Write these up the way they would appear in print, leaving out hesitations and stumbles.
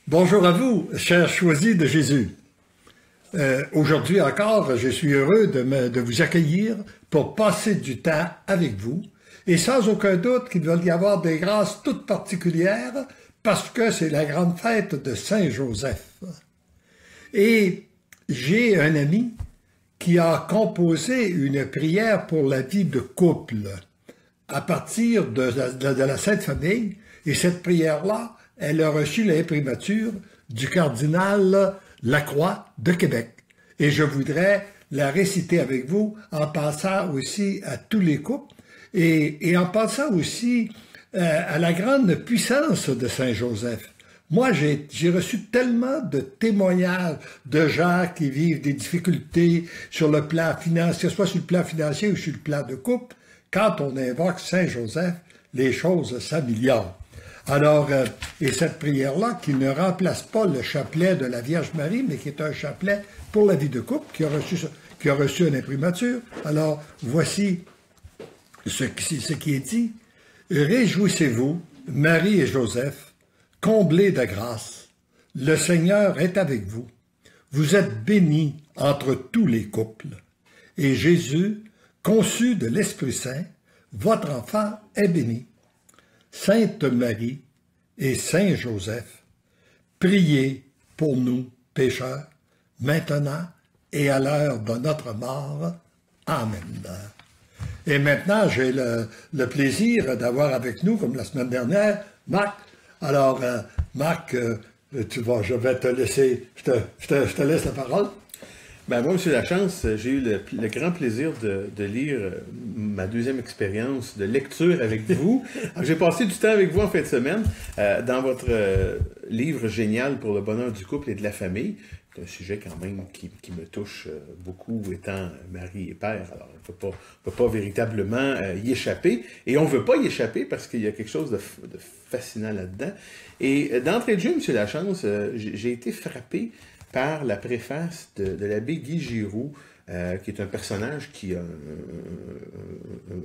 Bonjour à vous, chers choisis de Jésus. Aujourd'hui encore, je suis heureux de vous accueillir pour passer du temps avec vous. Et sans aucun doute qu'il va y avoir des grâces toutes particulières parce que c'est la grande fête de Saint-Joseph. Et j'ai un ami qui a composé une prière pour la vie de couple à partir de la Sainte Famille. Et cette prière-là, elle a reçu l'imprimature du cardinal Lacroix de Québec. Et je voudrais la réciter avec vous en pensant aussi à tous les couples et en pensant aussi à la grande puissance de Saint-Joseph. Moi, j'ai reçu tellement de témoignages de gens qui vivent des difficultés sur le plan financier, soit sur le plan financier ou sur le plan de couple. Quand on invoque Saint-Joseph, les choses s'améliorent. Alors, et cette prière-là, qui ne remplace pas le chapelet de la Vierge Marie, mais qui est un chapelet pour la vie de couple, qui a reçu une imprimature. Alors, voici ce qui est dit. « Réjouissez-vous, Marie et Joseph, comblés de grâce. Le Seigneur est avec vous. Vous êtes bénis entre tous les couples. Et Jésus, conçu de l'Esprit Saint, votre enfant est béni. Sainte Marie et Saint Joseph, priez pour nous pécheurs, maintenant et à l'heure de notre mort. Amen. » Et maintenant, j'ai le plaisir d'avoir avec nous, comme la semaine dernière, Marc. Alors, Marc, je vais te laisser, je te laisse la parole. Ben moi, M. Lachance, j'ai eu le grand plaisir de lire ma deuxième expérience de lecture avec vous. J'ai passé du temps avec vous en fin de semaine dans votre livre génial pour le bonheur du couple et de la famille. C'est un sujet quand même qui me touche beaucoup étant mari et père. Alors, on ne peut pas véritablement y échapper. Et on ne veut pas y échapper parce qu'il y a quelque chose de fascinant là-dedans. Et d'entrée de jeu, M. Lachance, j'ai été frappé par la préface de l'abbé Guy Giroux, qui est un personnage qui a un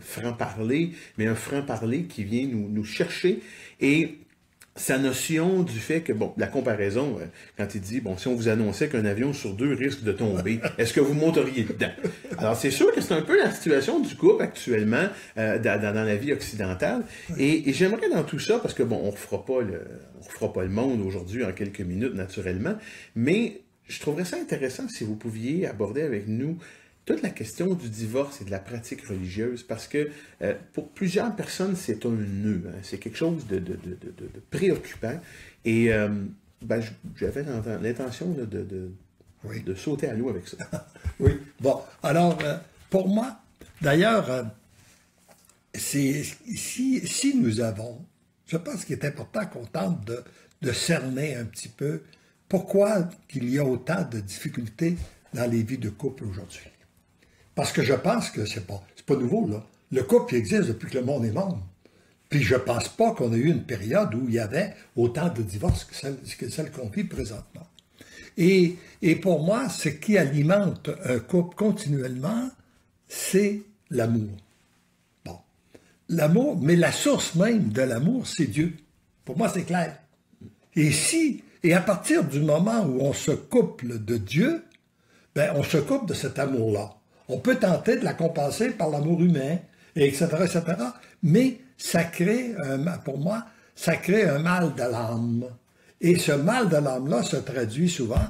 franc-parler, mais un franc-parler qui vient nous chercher. Et sa notion du fait que, bon, la comparaison, quand il dit, bon, si on vous annonçait qu'un avion sur deux risque de tomber, est-ce que vous monteriez dedans? Alors, c'est sûr que c'est un peu la situation du couple actuellement dans la vie occidentale. Et j'aimerais dans tout ça, parce que, bon, on refera pas le monde aujourd'hui en quelques minutes, naturellement, mais je trouverais ça intéressant si vous pouviez aborder avec nous toute la question du divorce et de la pratique religieuse, parce que pour plusieurs personnes, c'est un nœud, hein, c'est quelque chose de préoccupant. Et j'avais l'intention de sauter à l'eau avec ça. Oui, bon, alors, pour moi, d'ailleurs, si nous avons, je pense qu'il est important qu'on tente de cerner un petit peu pourquoi il y a autant de difficultés dans les vies de couple aujourd'hui. Parce que je pense que c'est pas nouveau, là. Le couple existe depuis que le monde est monde. Puis je pense pas qu'on ait eu une période où il y avait autant de divorces que celle qu'on vit présentement. Et pour moi, ce qui alimente un couple continuellement, c'est l'amour. Bon. L'amour, mais la source même de l'amour, c'est Dieu. Pour moi, c'est clair. Et à partir du moment où on se couple de Dieu, ben, on se couple de cet amour-là. On peut tenter de la compenser par l'amour humain, etc., etc. Mais ça crée, pour moi, ça crée un mal de l'âme. Et ce mal de l'âme-là se traduit souvent,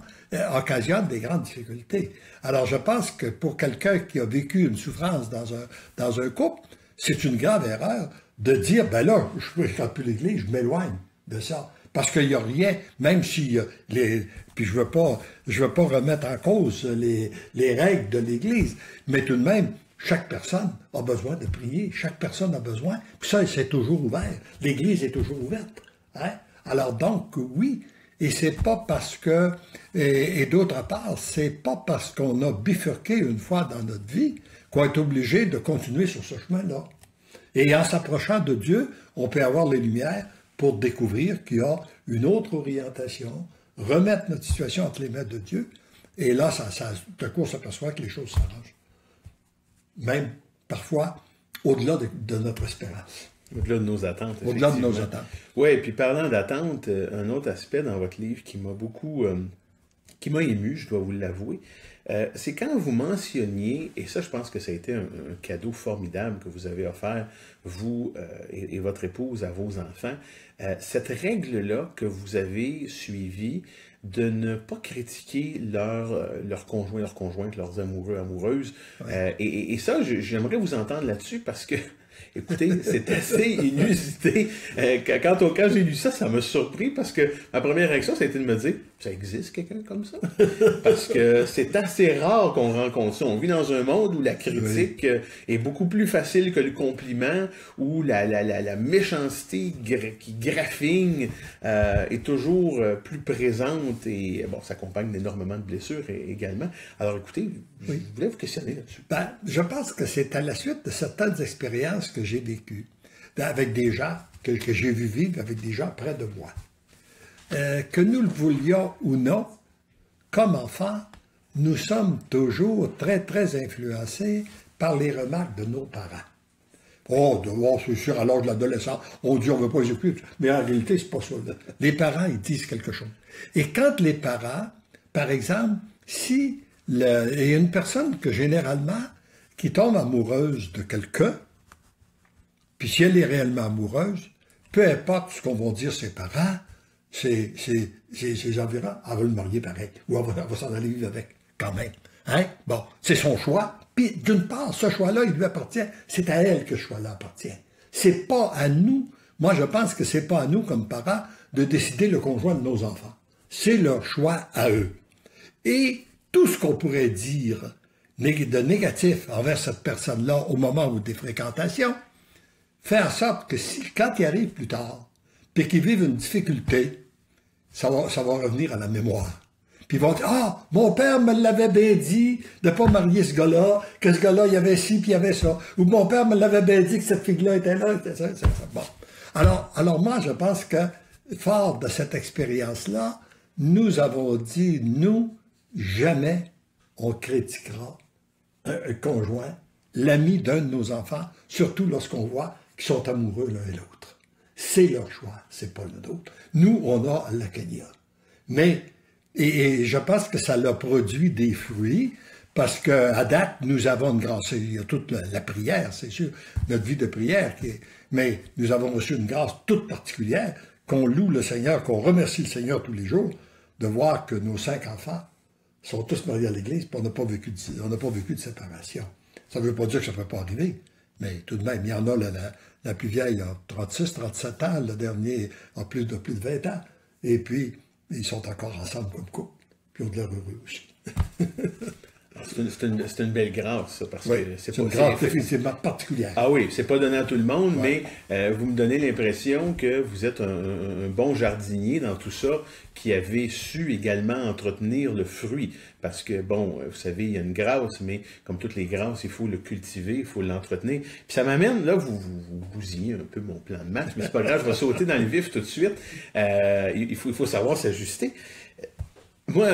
occasionne des grandes difficultés. Alors, je pense que pour quelqu'un qui a vécu une souffrance dans un couple, c'est une grave erreur de dire, ben là, je ne fréquente plus l'Église, je m'éloigne de ça. Parce qu'il n'y a rien, même si puis je veux pas remettre en cause les règles de l'Église, mais tout de même, chaque personne a besoin de prier, chaque personne a besoin, puis ça, c'est toujours ouvert. L'Église est toujours ouverte. Hein? Alors donc, oui, et c'est pas parce que, et d'autre part, c'est pas parce qu'on a bifurqué une fois dans notre vie qu'on est obligé de continuer sur ce chemin-là. Et en s'approchant de Dieu, on peut avoir les lumières pour découvrir qu'il y a une autre orientation, remettre notre situation entre les mains de Dieu, et là, tout à coup, on s'aperçoit que les choses s'arrangent. Même, parfois, au-delà de notre espérance. Au-delà de nos attentes. Au-delà de nos attentes. Oui, et puis parlant d'attente, un autre aspect dans votre livre qui m'a beaucoup, qui m'a ému, je dois vous l'avouer, c'est quand vous mentionniez, et ça je pense que ça a été un cadeau formidable que vous avez offert, vous et votre épouse, à vos enfants, cette règle-là que vous avez suivie de ne pas critiquer leur conjoint, leurs conjointes, leurs amoureux, amoureuses. Ouais. Et ça, j'aimerais vous entendre là-dessus parce que, écoutez, c'est assez inusité. Quand j'ai lu ça, ça m'a surpris parce que ma première réaction, ça a été de me dire, ça existe quelqu'un comme ça? Parce que c'est assez rare qu'on rencontre ça. On vit dans un monde où la critique est beaucoup plus facile que le compliment, où la méchanceté qui graffigne est toujours plus présente et bon, s'accompagne d'énormément de blessures également. Alors écoutez, je voulais vous questionner là-dessus. Ben, je pense que c'est à la suite de certaines expériences que j'ai vécues avec des gens que j'ai vu vivre avec des gens près de moi. Que nous le voulions ou non, comme enfants, nous sommes toujours très, très influencés par les remarques de nos parents. Oh, c'est sûr, à l'âge de l'adolescent, on dit on ne veut pas les écouter, mais en réalité, c'est pas ça. Les parents, ils disent quelque chose. Et quand les parents, par exemple, si il y a une personne que généralement, qui tombe amoureuse de quelqu'un, puis si elle est réellement amoureuse, peu importe ce qu'on va dire ses parents, ses environs, elle va le marier pareil, ou elle va s'en aller vivre avec, quand même. Hein? Bon, c'est son choix, puis d'une part, ce choix-là, il lui appartient, c'est à elle que ce choix-là appartient. C'est pas à nous, moi je pense que c'est pas à nous, comme parents, de décider le conjoint de nos enfants. C'est leur choix à eux. Et tout ce qu'on pourrait dire de négatif envers cette personne-là au moment où des fréquentations, fait en sorte que quand il arrive plus tard, puis qu'il vive une difficulté, ça va revenir à la mémoire. Puis ils vont dire, ah, mon père me l'avait bien dit de ne pas marier ce gars-là, que ce gars-là, il y avait ci, puis il y avait ça. Ou mon père me l'avait bien dit que cette fille-là était là, était ça, ça. Bon. Alors moi, je pense que, fort de cette expérience-là, nous avons dit, nous, jamais on critiquera un conjoint, l'ami d'un de nos enfants, surtout lorsqu'on voit qu'ils sont amoureux l'un et l'autre. C'est leur choix, c'est pas le nôtre. Nous, on a à l'accueillir. Mais, et je pense que ça l'a produit des fruits, parce qu'à date, nous avons une grâce. Il y a toute la prière, c'est sûr, notre vie de prière, mais nous avons reçu une grâce toute particulière, qu'on loue le Seigneur, qu'on remercie le Seigneur tous les jours, de voir que nos 5 enfants sont tous mariés à l'Église, puis on n'a pas vécu de séparation. Ça ne veut pas dire que ça ne peut pas arriver, mais tout de même, il y en a, la plus vieille a 36, 37 ans, le dernier a plus de 20 ans, et puis ils sont encore ensemble comme couple, puis on de l'air heureux aussi. C'est une belle grâce, ça, parce que c'est une grâce définitivement particulière. Ah oui, c'est pas donné à tout le monde, mais vous me donnez l'impression que vous êtes un bon jardinier dans tout ça, qui avez su également entretenir le fruit. Parce que, bon, vous savez, il y a une grâce, mais comme toutes les grâces, il faut le cultiver, il faut l'entretenir. Puis ça m'amène, là, vous bousillez un peu mon plan de match, mais c'est pas grave, je vais sauter dans le vif tout de suite. Il faut savoir s'ajuster. Moi,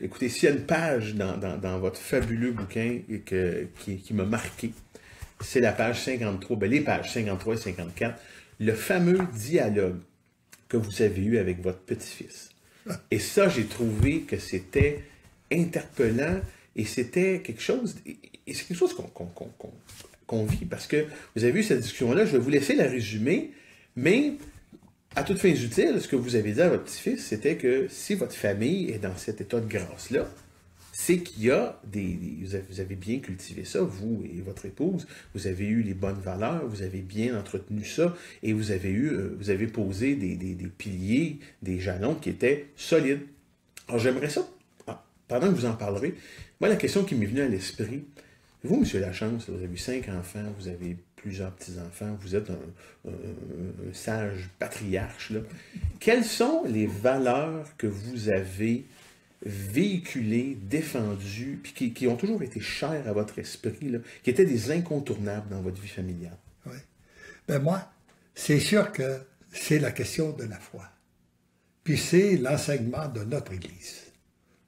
écoutez, s'il y a une page dans votre fabuleux bouquin qui m'a marqué, c'est la page 53, les pages 53 et 54, le fameux dialogue que vous avez eu avec votre petit-fils. Et ça, j'ai trouvé que c'était interpellant et c'était quelque chose, et c'est quelque chose qu'on vit, parce que vous avez eu cette discussion-là, je vais vous laisser la résumer, mais à toutes fins utiles, ce que vous avez dit à votre petit-fils, c'était que si votre famille est dans cet état de grâce-là, c'est qu'il y a vous avez bien cultivé ça, vous et votre épouse, vous avez eu les bonnes valeurs, vous avez bien entretenu ça, et vous avez posé des piliers, des jalons qui étaient solides. Alors j'aimerais ça, pendant que vous en parlerez, moi la question qui m'est venue à l'esprit, vous, M. Lachance, vous avez eu 5 enfants, vous avez plusieurs petits-enfants, vous êtes un sage patriarche, là. Quelles sont les valeurs que vous avez véhiculées, défendues, puis qui ont toujours été chères à votre esprit, là, qui étaient des incontournables dans votre vie familiale? Oui. Ben moi, c'est sûr que c'est la question de la foi. Puis c'est l'enseignement de notre Église.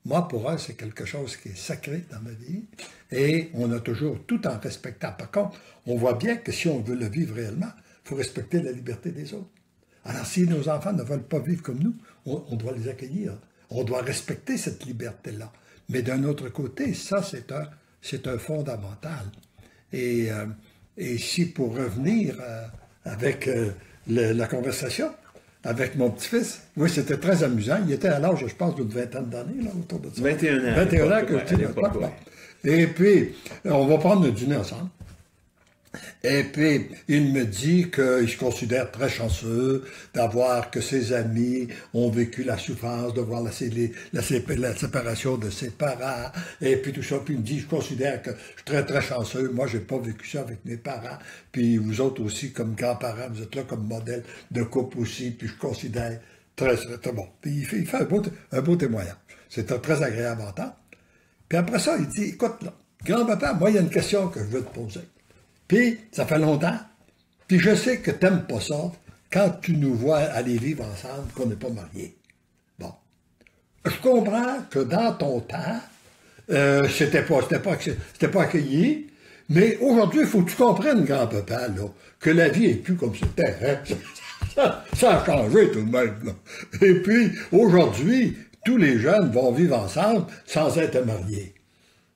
Moi, pour eux, c'est quelque chose qui est sacré dans ma vie et on a toujours, tout en respectant. Par contre, on voit bien que si on veut le vivre réellement, faut respecter la liberté des autres. Alors, si nos enfants ne veulent pas vivre comme nous, on doit les accueillir. On doit respecter cette liberté-là. Mais d'un autre côté, ça, c'est un fondamental. Et si pour revenir avec la conversation, avec mon petit-fils, oui, c'était très amusant. Il était à l'âge, je pense, d'une vingtaine d'années, là, autour de ça. 21 ans. 21 ans que j'étais là. Et puis, on va prendre notre dîner ensemble. Et puis, il me dit qu'il se considère très chanceux d'avoir que ses amis ont vécu la souffrance, de voir la séparation de ses parents, et puis tout ça. Puis il me dit, je considère que je suis très, très chanceux. Moi, j'ai pas vécu ça avec mes parents. Puis vous autres aussi, comme grands-parents, vous êtes là comme modèle de couple aussi. Puis je considère très, très bon. Puis il fait un beau témoignage. C'était très agréable à entendre. Puis après ça, il dit, écoute, là, grand-papa, moi, il y a une question que je veux te poser. Puis, ça fait longtemps, puis je sais que tu n'aimes pas ça quand tu nous vois aller vivre ensemble, qu'on n'est pas mariés. Bon. Je comprends que dans ton temps, c'était pas accueilli, mais aujourd'hui, il faut que tu comprennes, grand-papa, là, que la vie n'est plus comme c'était. Hein? Ça a changé tout de même. Là. Et puis, aujourd'hui, tous les jeunes vont vivre ensemble sans être mariés.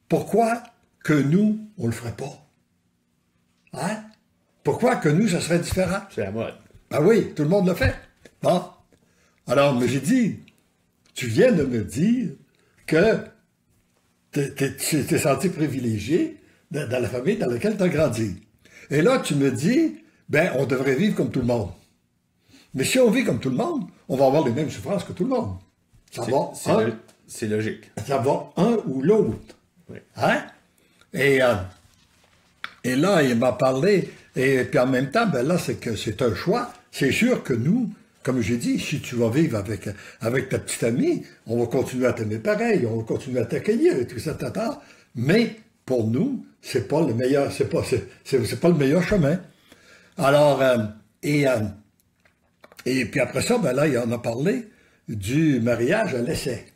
Pourquoi que nous, on ne le ferait pas? Hein? Pourquoi que nous, ça serait différent? C'est la mode. Ben oui, tout le monde le fait. Bon. Alors, mais j'ai dit, tu viens de me dire que tu t'es senti privilégié dans la famille dans laquelle tu as grandi. Et là, tu me dis, ben, on devrait vivre comme tout le monde. Mais si on vit comme tout le monde, on va avoir les mêmes souffrances que tout le monde. C'est logique. Ça va un ou l'autre. Oui. Hein? Et là, il m'a parlé, et puis en même temps, ben là, c'est un choix. C'est sûr que nous, comme j'ai dit, si tu vas vivre avec ta petite amie, on va continuer à t'aimer pareil, on va continuer à t'accueillir et tout ça, mais pour nous, c'est pas le meilleur, c'est pas le meilleur chemin. Alors, et puis après ça, ben là, il en a parlé du mariage à l'essai.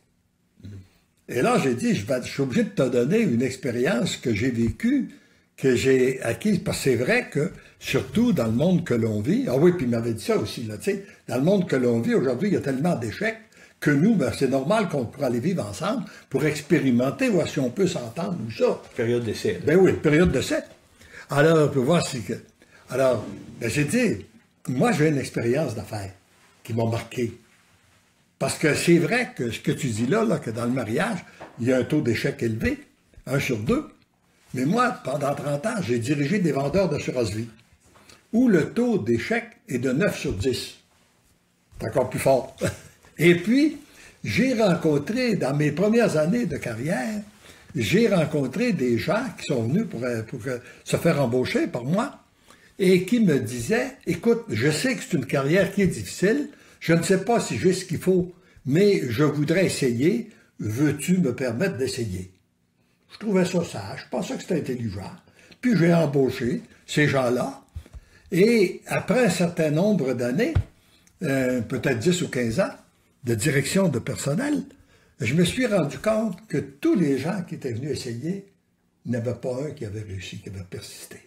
Et là, j'ai dit, je suis obligé de te donner une expérience que j'ai vécue, que j'ai acquise, parce que c'est vrai que, surtout dans le monde que l'on vit, ah oui, puis il m'avait dit ça aussi, là, tu sais, dans le monde que l'on vit, aujourd'hui, il y a tellement d'échecs que nous, ben, c'est normal qu'on pourra aller vivre ensemble pour expérimenter, voir si on peut s'entendre ou ça. Période d'essai. Ben oui, période d'essai. Alors, on peut voir si... Alors, ben, j'ai dit, moi, j'ai une expérience d'affaires qui m'a marqué. Parce que c'est vrai que ce que tu dis là, que dans le mariage, il y a un taux d'échec élevé, 1 sur 2. Mais moi, pendant 30 ans, j'ai dirigé des vendeurs d'assurance-vie, où le taux d'échec est de 9 sur 10. C'est encore plus fort. Et puis, j'ai rencontré, dans mes premières années de carrière, j'ai rencontré des gens qui sont venus pour se faire embaucher par moi, et qui me disaient, écoute, je sais que c'est une carrière qui est difficile, je ne sais pas si j'ai ce qu'il faut, mais je voudrais essayer, veux-tu me permettre d'essayer? Je trouvais ça sage, je pensais que c'était intelligent. Puis j'ai embauché ces gens-là. Et après un certain nombre d'années, peut-être 10 ou 15 ans, de direction de personnel, je me suis rendu compte que tous les gens qui étaient venus essayer, il n'y en avait pas un qui avait réussi, qui avait persisté.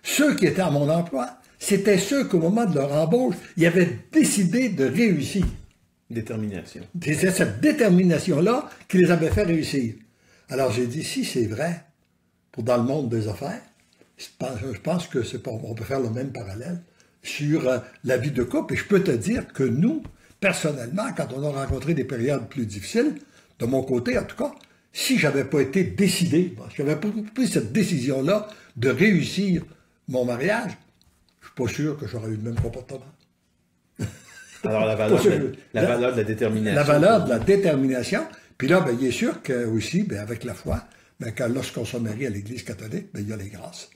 Ceux qui étaient à mon emploi, c'était ceux qu'au moment de leur embauche, ils avaient décidé de réussir. Détermination. C'est cette détermination-là qui les avait fait réussir. Alors j'ai dit, si c'est vrai, pour dans le monde des affaires, je pense que on peut faire le même parallèle sur la vie de couple. Et je peux te dire que nous, personnellement, quand on a rencontré des périodes plus difficiles, de mon côté en tout cas, si j'avais pas été décidé, si j'avais pas pris cette décision-là de réussir mon mariage, je suis pas sûr que j'aurais eu le même comportement. Alors la valeur de la détermination. La valeur de la détermination. Puis là, ben, il est sûr que aussi, ben, avec la foi, ben, lorsqu'on se marie à l'Église catholique, ben, il y a les grâces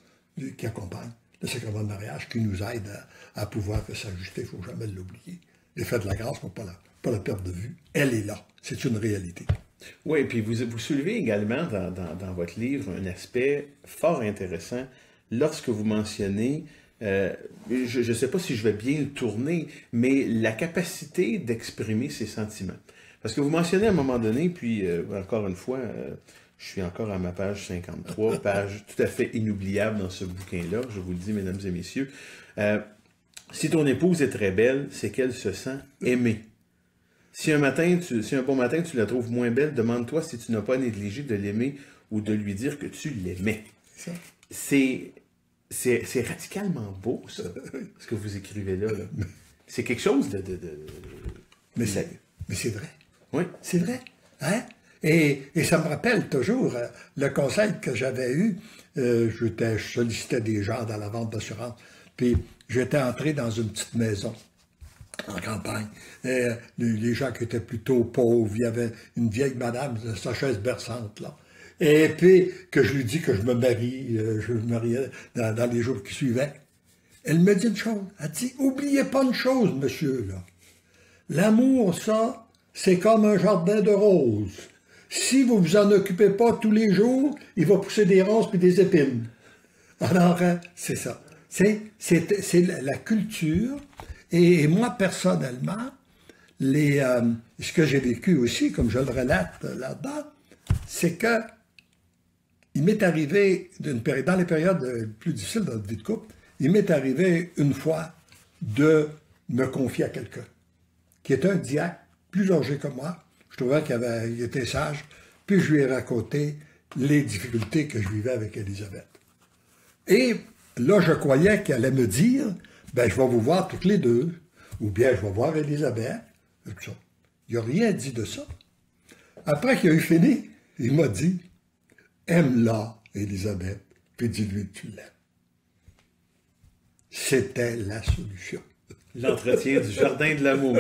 qui accompagnent le sacrement de mariage, qui nous aident à pouvoir s'ajuster. Il ne faut jamais l'oublier. L'effet de la grâce, il ne faut pas la perdre de vue. Elle est là. C'est une réalité. Oui, et puis vous soulevez également dans votre livre un aspect fort intéressant lorsque vous mentionnez, je ne sais pas si je vais bien le tourner, mais la capacité d'exprimer ses sentiments. Parce que vous mentionnez à un moment donné, puis encore une fois, je suis encore à ma page 53, page tout à fait inoubliable dans ce bouquin-là, je vous le dis, mesdames et messieurs. Si ton épouse est très belle, c'est qu'elle se sent aimée. Si un bon matin tu la trouves moins belle, demande-toi si tu n'as pas négligé de l'aimer ou de lui dire que tu l'aimais. C'est radicalement beau, ça, ce que vous écrivez là. C'est quelque chose de... Mais c'est vrai. Oui. C'est vrai. Hein? Et ça me rappelle toujours le conseil que j'avais eu. Je sollicitais des gens dans la vente d'assurance. Puis j'étais entré dans une petite maison en campagne. Et, les gens qui étaient plutôt pauvres, il y avait une vieille madame, sa chaise berçante, là. Et puis, que je lui dis que je me mariais dans les jours qui suivaient. Elle me dit une chose. Elle dit, oubliez pas une chose, monsieur, là. L'amour, ça, c'est comme un jardin de roses. Si vous vous en occupez pas tous les jours, il va pousser des roses puis des épines. Alors, c'est ça. C'est la culture. Et moi, personnellement, ce que j'ai vécu aussi, comme je le relate là-dedans, c'est que il m'est arrivé, dans les périodes plus difficiles dans notre vie de couple, il m'est arrivé une fois de me confier à quelqu'un, qui était un diacre, plus âgé que moi. Je trouvais qu'il était sage, puis je lui ai raconté les difficultés que je vivais avec Élisabeth. Et là, je croyais qu'elle allait me dire, ben, je vais vous voir toutes les deux, ou bien je vais voir Élisabeth, et tout ça. Il n'a rien dit de ça. Après qu'il a eu fini, il m'a dit, aime-la, Élisabeth, puis dis-lui que tu l'aimes. C'était la solution. L'entretien du jardin de l'amour.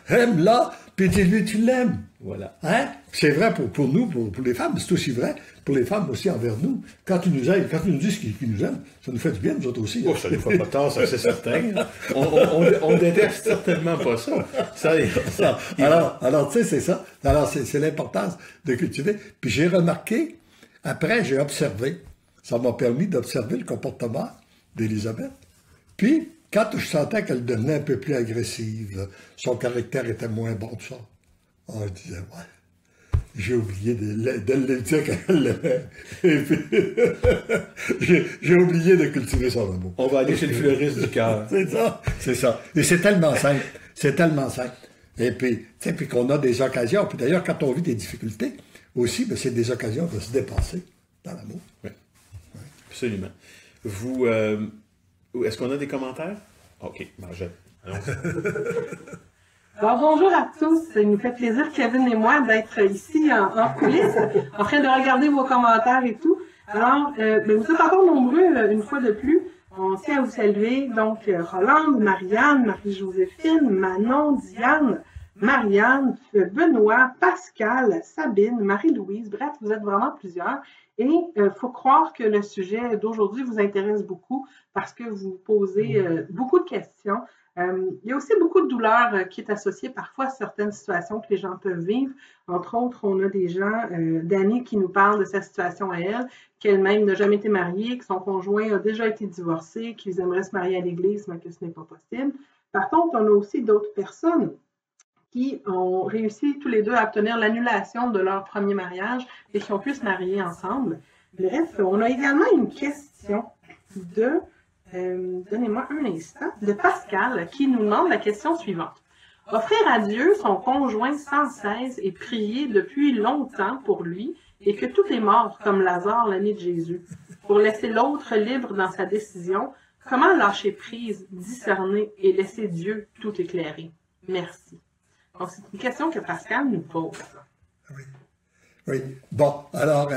Aime-la, puis dis-lui que tu l'aimes. Voilà. Hein? C'est vrai pour nous, pour les femmes, c'est aussi vrai pour les femmes aussi envers nous. Quand tu nous aimes, quand tu nous dis qu'ils nous aiment, ça nous fait du bien, nous autres aussi. Oh, ça ne nous fait pas tort, ça c'est certain. On déteste certainement pas ça. Alors, tu sais, c'est ça. Alors, c'est l'importance de cultiver. Puis j'ai remarqué, après, j'ai observé. Ça m'a permis d'observer le comportement d'Élisabeth. Puis, quand je sentais qu'elle devenait un peu plus agressive, son caractère était moins bon, tout ça. Je disais, ouais, j'ai oublié de le dire qu'elle l'aimait. Et puis, j'ai oublié de cultiver son amour. On va aller chez le fleuriste du cœur. C'est ça. Et c'est tellement simple. C'est tellement simple. Et puis, tu sais, puis qu'on a des occasions. Puis d'ailleurs, quand on vit des difficultés, aussi, ben, c'est des occasions de se dépasser dans l'amour. Oui. Oui. Absolument. Vous, est-ce qu'on a des commentaires? OK, Alors, bonjour à tous. Il nous fait plaisir, Kevin et moi, d'être ici en coulisses, en train de regarder vos commentaires et tout. Alors, vous êtes encore nombreux, une fois de plus. On tient à vous saluer. Donc, Rolande, Marianne, Marie-Joséphine, Manon, Diane, Marianne, Benoît, Pascal, Sabine, Marie-Louise. Bref, vous êtes vraiment plusieurs. Et il faut croire que le sujet d'aujourd'hui vous intéresse beaucoup parce que vous posez beaucoup de questions. Il y a aussi beaucoup de douleur qui est associée parfois à certaines situations que les gens peuvent vivre. Entre autres, on a des gens, Dani, qui nous parle de sa situation à elle, qu'elle-même n'a jamais été mariée, que son conjoint a déjà été divorcé, qu'ils aimeraient se marier à l'église, mais que ce n'est pas possible. Par contre, on a aussi d'autres personnes qui ont réussi tous les deux à obtenir l'annulation de leur premier mariage et qui ont pu se marier ensemble. Bref, on a également une question de, donnez-moi un instant, de Pascal qui nous demande la question suivante. Offrir à Dieu son conjoint sans cesse et prier depuis longtemps pour lui et que tout est mort comme Lazare l'ami de Jésus, pour laisser l'autre libre dans sa décision, comment lâcher prise, discerner et laisser Dieu tout éclairer? Merci. Donc, c'est une question que Pascal nous pose. Oui. Oui. Bon, alors,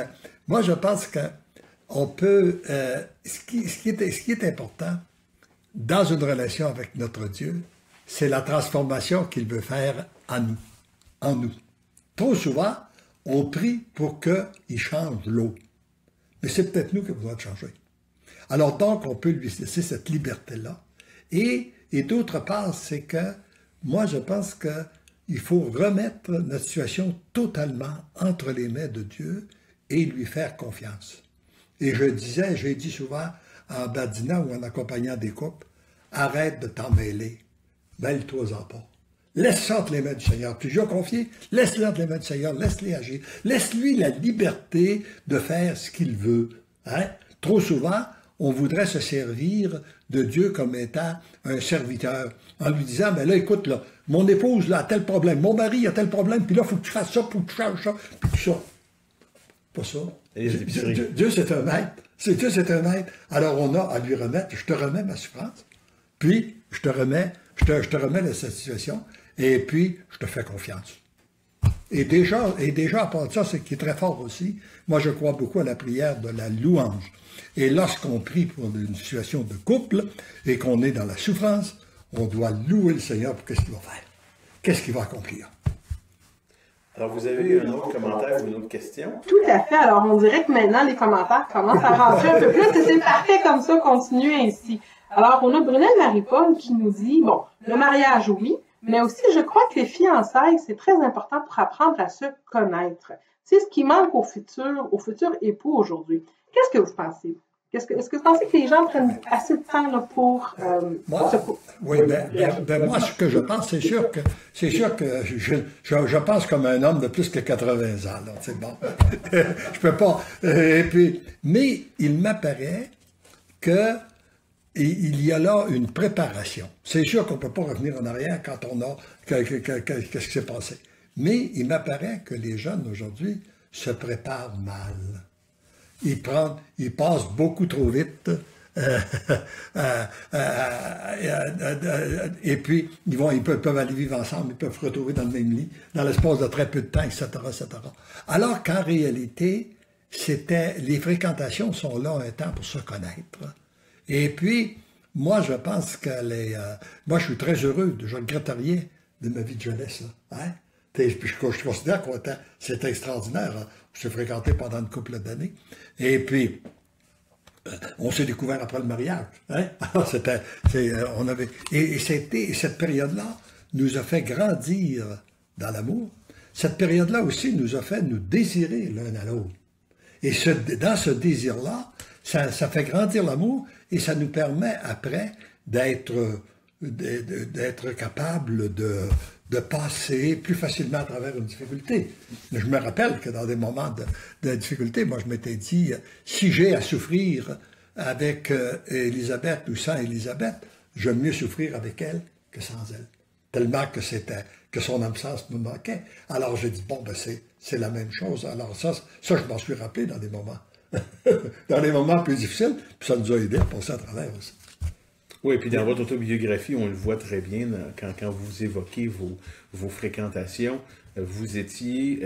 moi, je pense qu'on peut... ce qui est important dans une relation avec notre Dieu, c'est la transformation qu'il veut faire en nous. Trop souvent, on prie pour qu'il change l'eau. Mais c'est peut-être nous qui avons besoin de changer. Alors donc, on peut lui laisser cette liberté-là. Et d'autre part, c'est que moi, je pense qu'il faut remettre notre situation totalement entre les mains de Dieu et lui faire confiance. Et j'ai dit souvent en badinant ou en accompagnant des couples, arrête de t'en mêler, mêle-toi-en pas. Laisse ça entre les mains du Seigneur. Tu as confié, laisse-le entre les mains du Seigneur, laisse-les agir. Laisse-lui la liberté de faire ce qu'il veut. Hein? Trop souvent, on voudrait se servir de Dieu comme étant un serviteur, en lui disant, ben là, écoute, là, mon épouse là, a tel problème, mon mari a tel problème, puis là, il faut que tu fasses ça, faut que tu changes ça, puis tout ça. Pas ça. Dieu, c'est un maître. Dieu, c'est un maître. Alors, on a à lui remettre, je te remets ma souffrance, puis je te remets de cette situation, et puis je te fais confiance. Et déjà, à part de ça, ce qui est très fort aussi, moi je crois beaucoup à la prière de la louange. Et lorsqu'on prie pour une situation de couple et qu'on est dans la souffrance, on doit louer le Seigneur pour qu'est-ce qu'il va faire, qu'est-ce qu'il va accomplir. Alors, vous avez un autre commentaire ou une autre question? Tout à fait. Alors, on dirait que maintenant, les commentaires commencent à rentrer un peu plus et c'est parfait comme ça, continuez ainsi. Alors, on a Brunel Marie-Paul qui nous dit, bon, le mariage, oui, mais aussi, je crois que les fiançailles, c'est très important pour apprendre à se connaître. C'est ce qui manque au futur époux aujourd'hui. Qu'est-ce que vous pensez? Est-ce que vous pensez que les gens prennent assez de temps là, pour se... Oui, moi, ce que je pense, c'est sûr que je pense comme un homme de plus que 80 ans. C'est bon. Je peux pas. Mais il m'apparaît que il y a là une préparation. C'est sûr qu'on ne peut pas revenir en arrière quand on a qu'est-ce qui s'est passé. Mais il m'apparaît que les jeunes aujourd'hui se préparent mal. Ils passent beaucoup trop vite. Et puis, ils peuvent aller vivre ensemble, ils peuvent se retrouver dans le même lit, dans l'espace de très peu de temps, etc., etc. Alors qu'en réalité, les fréquentations sont là un temps pour se connaître. Et puis, moi, je pense que moi, je suis très heureux, je ne regrette rien de ma vie de jeunesse. Là, hein? Puis je considère que c'était extraordinaire. Hein? On s'est fréquenté pendant une couple d'années. Et puis, on s'est découvert après le mariage. Hein? Alors, cette période-là nous a fait grandir dans l'amour. Cette période-là aussi nous a fait nous désirer l'un à l'autre. Et dans ce désir-là, ça fait grandir l'amour et ça nous permet après d'être capable de passer plus facilement à travers une difficulté. Je me rappelle que dans des moments de difficulté, moi je m'étais dit, si j'ai à souffrir avec Élisabeth ou sans Élisabeth, j'aime mieux souffrir avec elle que sans elle. Tellement que son absence me manquait. Alors j'ai dit, bon, ben c'est la même chose. Alors ça je m'en suis rappelé dans des moments plus difficiles, puis ça nous a aidé à passer à travers aussi. Oui, et puis dans votre autobiographie, on le voit très bien quand vous évoquez vos fréquentations. Vous étiez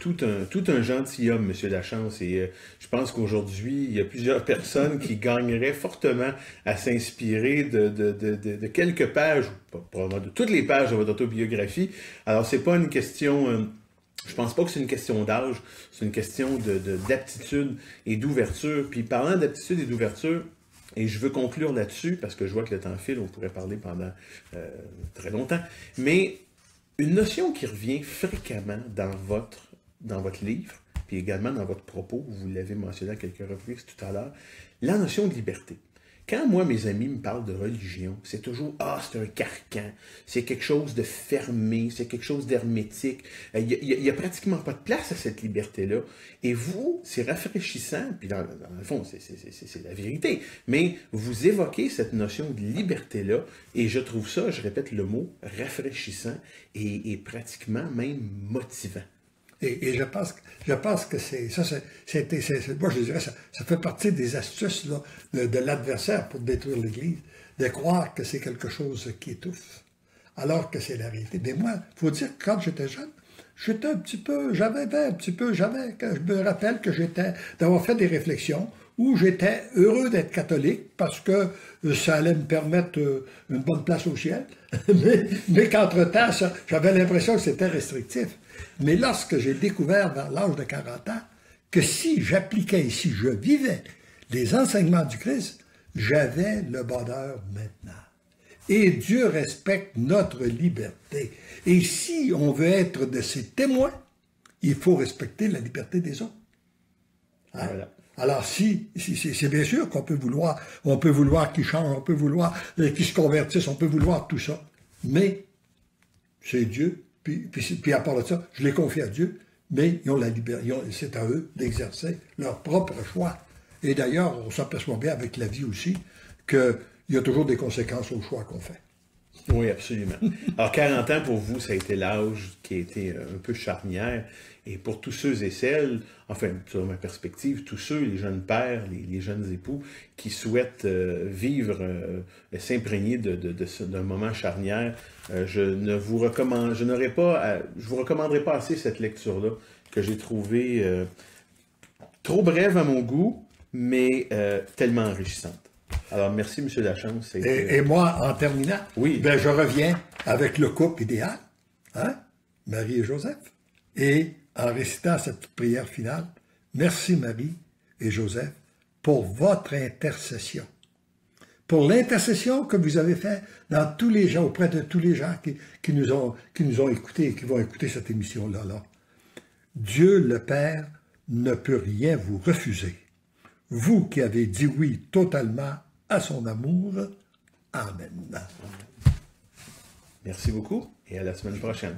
tout un gentilhomme, M. Lachance, et je pense qu'aujourd'hui, il y a plusieurs personnes qui gagneraient fortement à s'inspirer de quelques pages, probablement de toutes les pages de votre autobiographie. Alors, c'est pas une question... je pense pas que c'est une question d'âge, c'est une question d'aptitude et d'ouverture. Puis parlant d'aptitude et d'ouverture, et je veux conclure là-dessus, parce que je vois que le temps file, on pourrait parler pendant très longtemps, mais une notion qui revient fréquemment dans votre livre, puis également dans votre propos, vous l'avez mentionné à quelques reprises tout à l'heure, la notion de liberté. Quand moi, mes amis me parlent de religion, c'est toujours « Ah, c'est un carcan, c'est quelque chose de fermé, c'est quelque chose d'hermétique. » Il n'y a pratiquement pas de place à cette liberté-là. Et vous, c'est rafraîchissant, puis dans le fond, c'est la vérité, mais vous évoquez cette notion de liberté-là, et je trouve ça, je répète le mot, rafraîchissant et pratiquement même motivant. Et je pense que moi je dirais, ça fait partie des astuces là, de l'adversaire pour détruire l'Église, de croire que c'est quelque chose qui étouffe, alors que c'est la réalité. Mais moi, il faut dire que quand j'étais jeune, je me rappelle que d'avoir fait des réflexions où j'étais heureux d'être catholique parce que ça allait me permettre une bonne place au ciel, mais qu'entre-temps, j'avais l'impression que c'était restrictif. Mais lorsque j'ai découvert vers l'âge de 40 ans que si j'appliquais et si je vivais les enseignements du Christ, j'avais le bonheur maintenant. Et Dieu respecte notre liberté. Et si on veut être de ses témoins, il faut respecter la liberté des autres. Hein? Voilà. Alors c'est bien sûr qu'on peut vouloir qu'ils changent, on peut vouloir qu'ils se convertissent, on peut vouloir tout ça. Mais c'est Dieu. Puis à part de ça, je les confie à Dieu, mais ils ont la liberté. C'est à eux d'exercer leur propre choix. Et d'ailleurs, on s'aperçoit bien avec la vie aussi qu'il y a toujours des conséquences aux choix qu'on fait. Oui, absolument. Alors, 40 ans pour vous, ça a été l'âge qui a été un peu charnière. Et pour tous ceux et celles, enfin, sur ma perspective, tous ceux, les jeunes pères, les jeunes époux, qui souhaitent vivre, s'imprégner d'un moment charnière, je vous recommanderai pas assez cette lecture-là, que j'ai trouvée trop brève à mon goût, mais tellement enrichissante. Alors, merci, M. Lachance. Et moi, en terminant, oui. Ben, je reviens avec le couple idéal, hein? Marie et Joseph, et en récitant cette petite prière finale, merci Marie et Joseph pour votre intercession, pour l'intercession que vous avez faite dans tous les gens, auprès de tous les gens qui nous ont écoutés et qui vont écouter cette émission-là. Dieu le Père ne peut rien vous refuser. Vous qui avez dit oui totalement à son amour. Amen. Merci beaucoup et à la semaine prochaine.